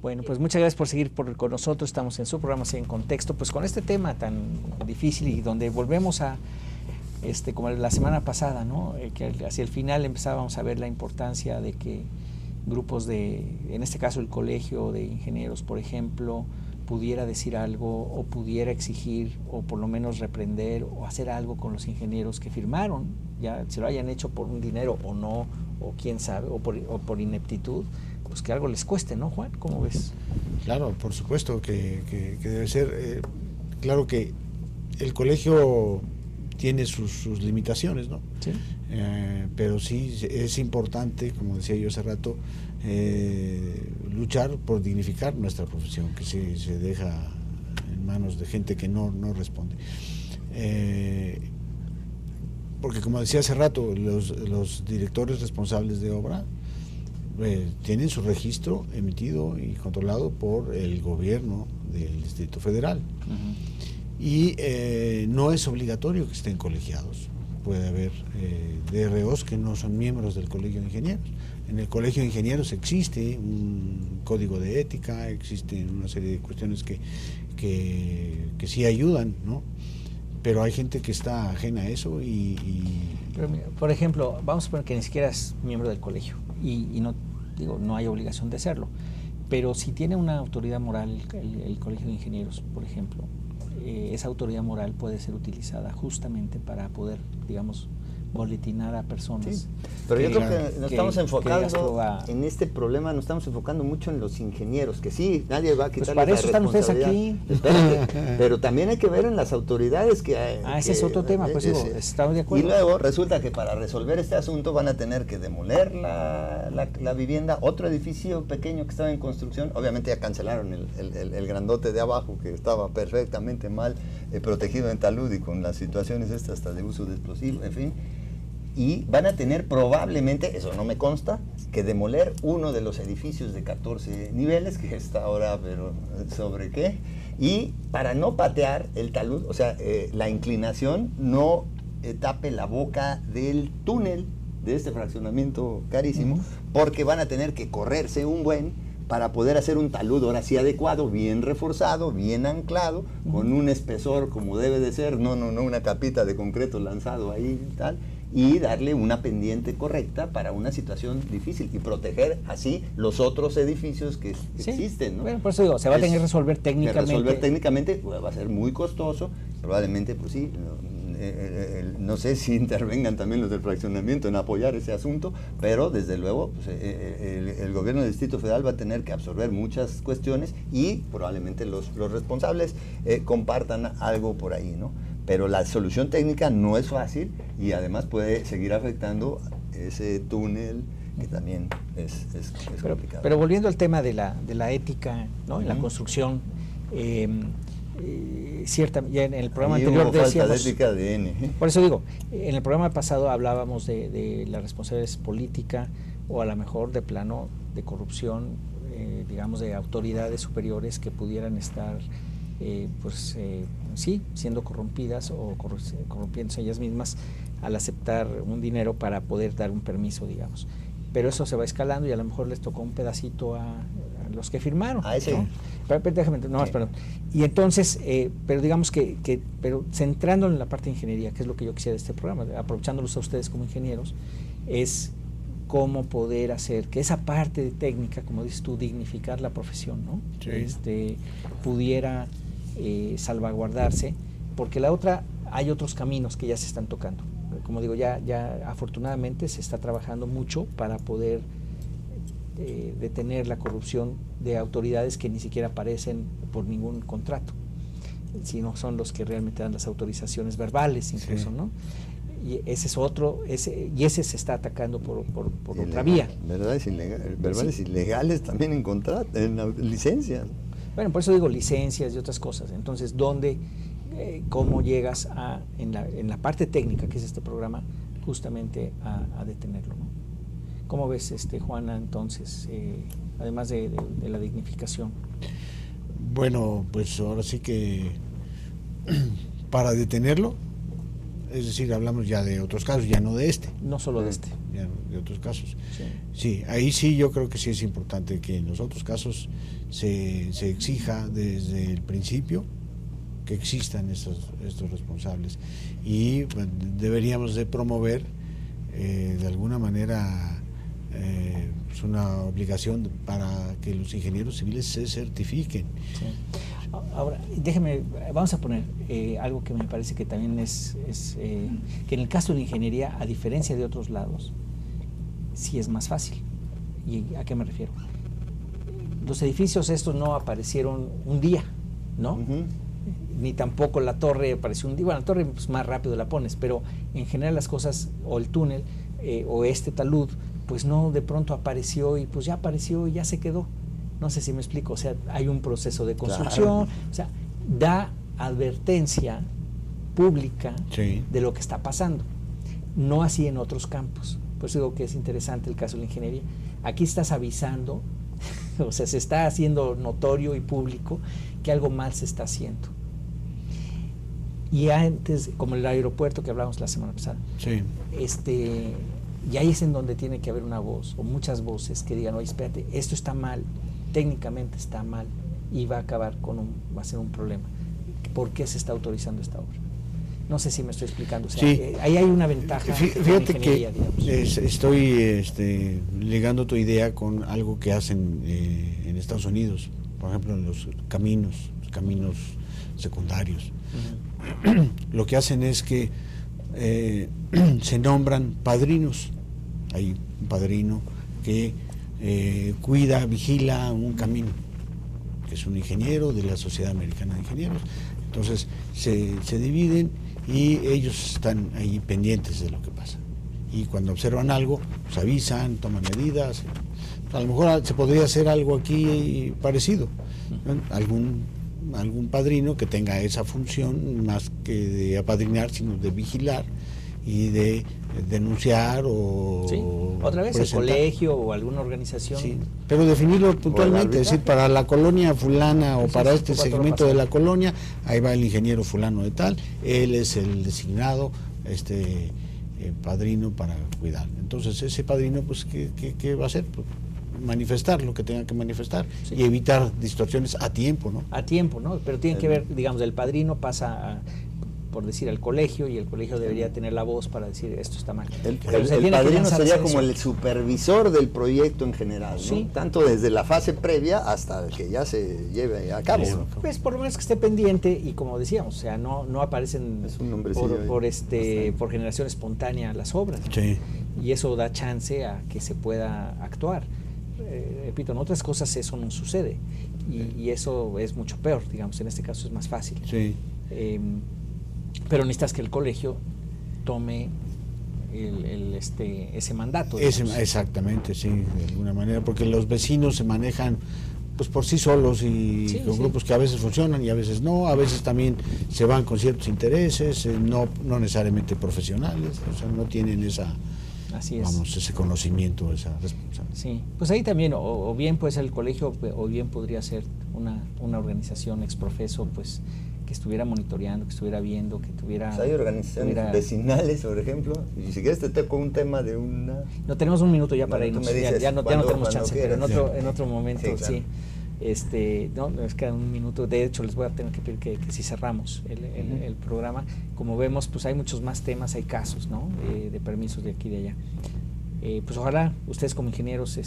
Bueno, pues muchas gracias por seguir con nosotros. Estamos en su programa Así en Contexto, pues con este tema tan difícil y donde volvemos a, como la semana pasada, ¿no? Que hacia el final empezábamos a ver la importancia de que grupos en este caso el Colegio de Ingenieros, por ejemplo, pudiera decir algo o pudiera exigir o por lo menos reprender o hacer algo con los ingenieros que firmaron, ya se lo hayan hecho por un dinero o no, o quién sabe, o por ineptitud, pues que algo les cueste, ¿no, Juan? ¿Cómo ves? Claro, por supuesto que debe ser, claro que el colegio tiene sus limitaciones, ¿no? Sí. Pero sí es importante, como decía yo hace rato, luchar por dignificar nuestra profesión, que se deja en manos de gente que no responde. Porque como decía hace rato, los directores responsables de obra tienen su registro emitido y controlado por el gobierno del Distrito Federal. Y no es obligatorio que estén colegiados. Puede haber DROs que no son miembros del Colegio de Ingenieros. En el Colegio de Ingenieros existe un código de ética, existen una serie de cuestiones que sí ayudan, ¿no? Pero hay gente que está ajena a eso Pero mira, por ejemplo, vamos a poner que ni siquiera es miembro del colegio y no, digo, no hay obligación de serlo, pero si tiene una autoridad moral el Colegio de Ingenieros, por ejemplo, esa autoridad moral puede ser utilizada justamente para poder, digamos, boletinar a personas. Sí, pero yo creo que nos estamos enfocando en este problema, nos estamos enfocando mucho en los ingenieros, que sí, nadie va a quitarles para la eso están ustedes aquí. Espérate, pero también hay que ver en las autoridades que hay. Ese es otro tema, pues digo, estamos de acuerdo. Y luego resulta que para resolver este asunto van a tener que demoler la vivienda, otro edificio pequeño que estaba en construcción, obviamente ya cancelaron el grandote de abajo, que estaba perfectamente mal protegido en talud y con las situaciones estas hasta de uso de explosivos, en fin. Y van a tener probablemente, eso no me consta, que demoler uno de los edificios de 14 niveles, que está ahora, pero ¿sobre qué? Y para no patear el talud, o sea, la inclinación no tape la boca del túnel de este fraccionamiento carísimo, porque van a tener que correrse un buen para poder hacer un talud ahora sí adecuado, bien reforzado, bien anclado, con un espesor como debe de ser, no una capita de concreto lanzado ahí y tal, y darle una pendiente correcta para una situación difícil y proteger así los otros edificios que existen, ¿no? Bueno, por eso digo, se va a tener que resolver técnicamente. Va a ser muy costoso, probablemente, pues sí, no sé si intervengan también los del fraccionamiento en apoyar ese asunto, pero desde luego pues, el gobierno del Distrito Federal va a tener que absorber muchas cuestiones y probablemente los responsables compartan algo por ahí, ¿no? Pero la solución técnica no es fácil y además puede seguir afectando ese túnel que también es complicado. Pero volviendo al tema de la ética, ¿no? En la construcción, ya en el programa anterior decíamos, falta de ética de N. Por eso digo, en el programa pasado hablábamos de la responsabilidad política o a lo mejor de plano de corrupción, digamos de autoridades superiores que pudieran estar sí, siendo corrompidas o corrompiéndose ellas mismas al aceptar un dinero para poder dar un permiso, digamos. Pero eso se va escalando y a lo mejor les tocó un pedacito a los que firmaron. ¿no? Déjame, perdón. Y entonces, pero digamos pero centrando en la parte de ingeniería, que es lo que yo quisiera de este programa, aprovechándolos a ustedes como ingenieros, es cómo poder hacer que esa parte técnica, como dices tú, dignificar la profesión, ¿no? Sí. Pudiera salvaguardarse, porque la otra, hay otros caminos que ya se están tocando. Como digo, ya afortunadamente se está trabajando mucho para poder detener la corrupción de autoridades que ni siquiera aparecen por ningún contrato, sino son los que realmente dan las autorizaciones verbales incluso, sí. ¿no? Y ese es otro, ese se está atacando por otra vía. Verbales ilegales también en contrato, en licencias. Bueno, por eso digo licencias y otras cosas. Entonces, cómo llegas en la parte técnica, que es este programa, justamente a detenerlo, ¿no? ¿Cómo ves, Juana, entonces, además de la dignificación? Bueno, pues ahora sí que para detenerlo, es decir, hablamos ya de otros casos, ya no de este. No solo de este. ya de otros casos. Sí, ahí sí yo creo que sí es importante que en los otros casos se exija desde el principio que existan estos responsables, y bueno, deberíamos de promover de alguna manera es una obligación para que los ingenieros civiles se certifiquen. Sí. Ahora, déjeme, vamos a poner algo que me parece que también es que en el caso de la ingeniería, a diferencia de otros lados, sí es más fácil. ¿Y a qué me refiero? Los edificios estos no aparecieron un día, ¿no? Ni tampoco la torre apareció un día. Bueno, la torre pues, más rápido la pones, pero en general las cosas, o el túnel, o este talud, pues no de pronto apareció y pues ya apareció y ya se quedó. No sé si me explico, o sea, hay un proceso de construcción, claro. O sea, da advertencia pública de lo que está pasando. No así en otros campos. Por eso digo que es interesante el caso de la ingeniería. Aquí estás avisando, o sea, se está haciendo notorio y público que algo mal se está haciendo. Y antes, como el aeropuerto que hablamos la semana pasada, y ahí es en donde tiene que haber una voz, o muchas voces que digan, oye, espérate, esto está mal, técnicamente está mal, y va a acabar va a ser un problema. ¿Por qué se está autorizando esta obra? No sé si me estoy explicando. O sea, ahí hay una ventaja. Fíjate que estoy ligando tu idea con algo que hacen en Estados Unidos, por ejemplo, en los caminos secundarios. Lo que hacen es que se nombran padrinos. Hay un padrino que cuida, vigila un camino, que es un ingeniero de la Sociedad Americana de Ingenieros. Entonces se dividen y ellos están ahí pendientes de lo que pasa. Y cuando observan algo, pues avisan, toman medidas. A lo mejor se podría hacer algo aquí parecido, ¿no? Algún padrino que tenga esa función, más que de apadrinar, sino de vigilar y de denunciar o otra vez presentar. El colegio o alguna organización. Sí, pero definirlo puntualmente, es decir, para la colonia fulana o para este segmento de la colonia, ahí va el ingeniero fulano de tal, él es el designado padrino para cuidar. Entonces ese padrino, pues ¿qué va a hacer? Pues, manifestar lo que tenga que manifestar y evitar distorsiones a tiempo, ¿no? A tiempo, ¿no? Pero tiene que ver, digamos, el padrino pasa por decir al colegio, y el colegio debería tener la voz para decir esto está mal. El padrino sería como el supervisor del proyecto en general, ¿no? Tanto desde la fase previa hasta que ya se lleve a cabo, ¿no? Pues por lo menos que esté pendiente, y como decíamos, o sea, no aparecen por generación espontánea las obras, ¿no? Y eso da chance a que se pueda actuar. Repito, en otras cosas eso no sucede, y eso es mucho peor, digamos, en este caso es más fácil. Pero necesitas que el colegio tome ese mandato. Exactamente, sí, de alguna manera, porque los vecinos se manejan pues por sí solos y con grupos que a veces funcionan y a veces no, a veces también se van con ciertos intereses, no necesariamente profesionales, o sea, no tienen ese conocimiento, esa responsabilidad. Sí, pues ahí también, o bien puede ser el colegio, o bien podría ser una organización exprofeso, pues, que estuviera monitoreando, que estuviera viendo, que tuviera... Pues hay organizaciones vecinales, por ejemplo, y si quieres te toco un tema de una... No, tenemos un minuto ya para irnos, ya no tenemos chance, pero en otro momento, sí. Nos queda un minuto, de hecho les voy a tener que pedir que si cerramos el programa. Como vemos, pues hay muchos más temas, hay casos, ¿no? De permisos de aquí y de allá. Pues ojalá ustedes como ingenieros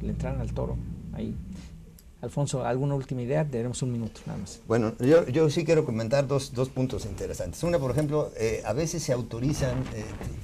le entraran al toro ahí. Alfonso, ¿alguna última idea? Tenemos un minuto nada más. Bueno, yo sí quiero comentar dos puntos interesantes. Una, por ejemplo, a veces se autorizan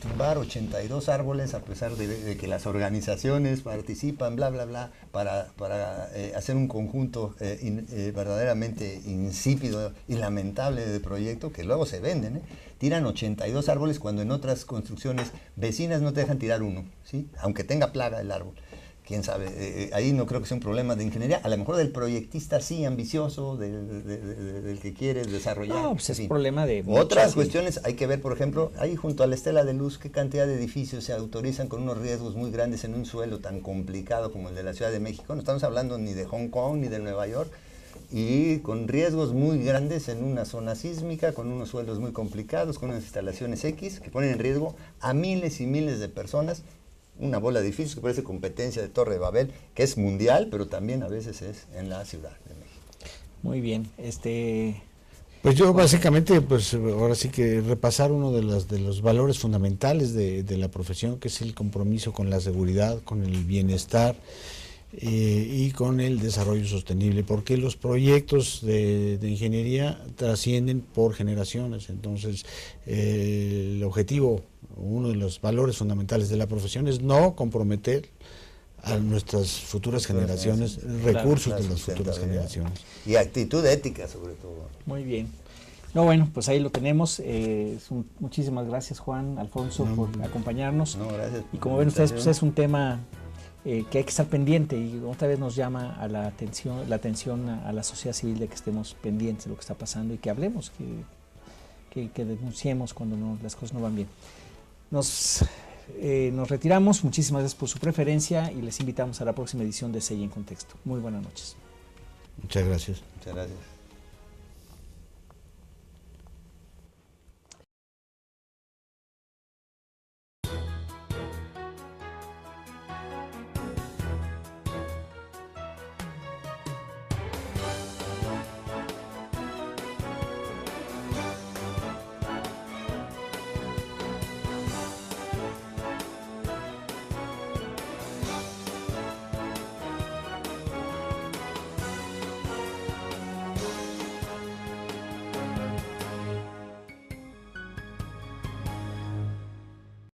tumbar 82 árboles a pesar de que las organizaciones participan, bla, bla, bla, para hacer un conjunto verdaderamente insípido y lamentable de proyecto que luego se venden, Tiran 82 árboles cuando en otras construcciones vecinas no te dejan tirar uno, ¿sí? Aunque tenga plaga el árbol. Quién sabe, ahí no creo que sea un problema de ingeniería, a lo mejor del proyectista sí, ambicioso, del que quiere desarrollar. No, pues es problema de... Otras cuestiones hay que ver, por ejemplo, ahí junto a la Estela de Luz, qué cantidad de edificios se autorizan con unos riesgos muy grandes en un suelo tan complicado como el de la Ciudad de México. No estamos hablando ni de Hong Kong ni de Nueva York. y con riesgos muy grandes en una zona sísmica, con unos suelos muy complicados, con unas instalaciones X que ponen en riesgo a miles y miles de personas. Una bola de edificios que parece competencia de Torre de Babel, que es mundial, pero también a veces es en la Ciudad de México. Muy bien. Pues yo básicamente, pues ahora sí que repasar uno de los valores fundamentales de la profesión, que es el compromiso con la seguridad, con el bienestar y con el desarrollo sostenible, porque los proyectos de ingeniería trascienden por generaciones. Entonces, el objetivo, uno de los valores fundamentales de la profesión es no comprometer a nuestras futuras generaciones, recursos de las futuras generaciones. Y actitud ética, sobre todo. Muy bien. No, bueno, pues ahí lo tenemos. Muchísimas gracias, Juan, Alfonso, por acompañarnos. No, gracias. Y como ven ustedes, pues es un tema que hay que estar pendiente, y otra vez nos llama a la atención a la sociedad civil, de que estemos pendientes de lo que está pasando y que hablemos, que denunciemos cuando las cosas no van bien. Nos retiramos. Muchísimas gracias por su preferencia y les invitamos a la próxima edición de CEI en Contexto. Muy buenas noches. Muchas gracias. Muchas gracias.